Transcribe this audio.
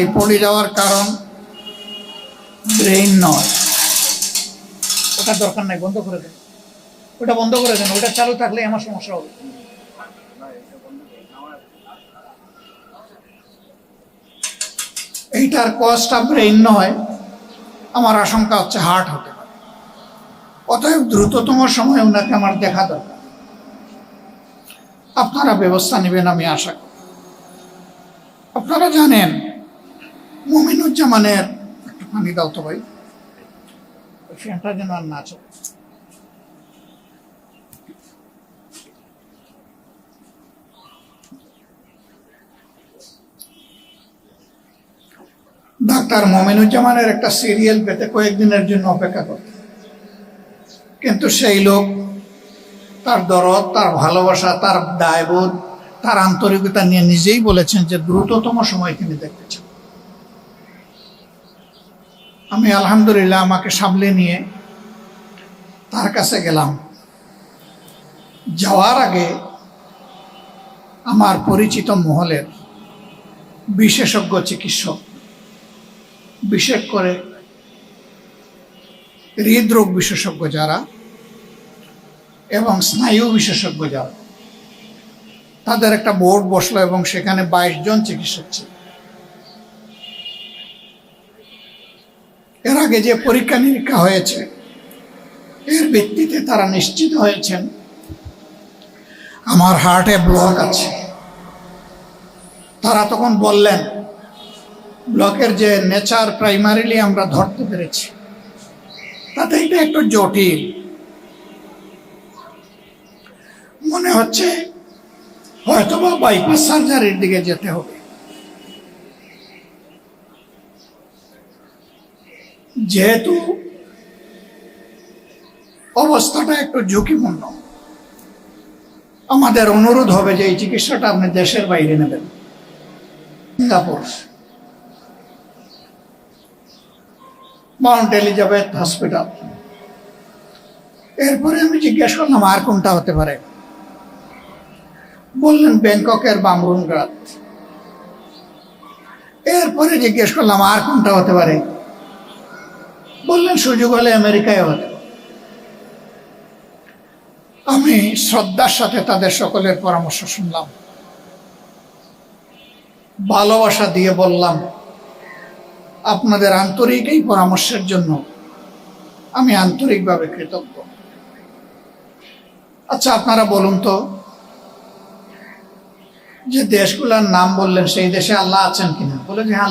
এই পড়ে যাওয়ার কারণ ব্রেইন নয়। ওটা দরকার নাই, বন্ধ করে দেন, ওটা বন্ধ করে দেন। ওটা চালু থাকলে আমার সমস্যা হবে। এইটার কজটা ব্রেইন নয়, আমার আশঙ্কা হচ্ছে হার্ট হতে পারে। অতএব দ্রুততম সময়ে ওনাকে আমার দেখা দরকার। আপনারা ব্যবস্থা নেবেন আমি আশা করি। আপনারা জানেন মমিনুজ্জামানের, একটু পানি দাও তো ভাই, ফ্যানটা যেন আর না চলে। ডাক্তার মমিনুজ্জামানের একটা সিরিয়াল পেতে কয়েকদিনের জন্য অপেক্ষা করত, কিন্তু সেই লোক তার দরদ, তার ভালোবাসা, তার দায়বোধ, তার আন্তরিকতা নিয়ে নিজেই বলেছেন যে দ্রুততম সময় তিনি দেখতে চান। আমি আলহামদুলিল্লাহ আমাকে সামলে নিয়ে তার কাছে গেলাম। যাওয়ার আগে আমার পরিচিত মহলের বিশেষজ্ঞ চিকিৎসক, বিশেষ করে হৃদরোগ বিশেষজ্ঞ যারা এবং স্নায়ু বিশেষজ্ঞ যারা, তাদের একটা বোর্ড বসলো এবং সেখানে 22 জন চিকিৎসক ছিল। এর আগে যে পরীক্ষা নিরীক্ষা হয়েছে এর ভিত্তিতে তারা নিশ্চিত হয়েছেন আমার হার্টে ব্লক আছে। তারা তখন বললেন ব্লকের যে নেচার প্রাইমারিলি আমরা ধরতে পেরেছি, তাতে এটা একটু জটিল মনে হচ্ছে, হয়তোবা বাইপাস সার্জারির দিকে যেতে হবে। যেহেতু অবস্থাটা একটু ঝুঁকিপূর্ণ, আমাদের অনুরোধ হবে যে এই চিকিৎসাটা আপনি দেশের বাইরে নেবেন, সিঙ্গাপুর, মাউন্ট এলিজাবেথ হসপিটাল। এরপরে আমি জিজ্ঞেস করলাম আর কোনটা হতে পারে। বললেন ব্যাংককের বামরুনগ্রাদ। এরপরে জিজ্ঞেস করলাম আর কোনটা হতে পারে। বললেন সুযোগ হলে আমেরিকায় হতে পারে। আমি শ্রদ্ধার সাথে তাদের সকলের পরামর্শ শুনলাম, ভালোবাসা দিয়ে বললাম আপনাদের আন্তরিক এই পরামর্শের জন্য আমি আন্তরিকভাবে কৃতজ্ঞ। আচ্ছা আপনারা বলুন তো, যে দেশগুলোর নাম বললেন সেই দেশে আল্লাহ আছেন কিনা? বলে যে আল্লাহ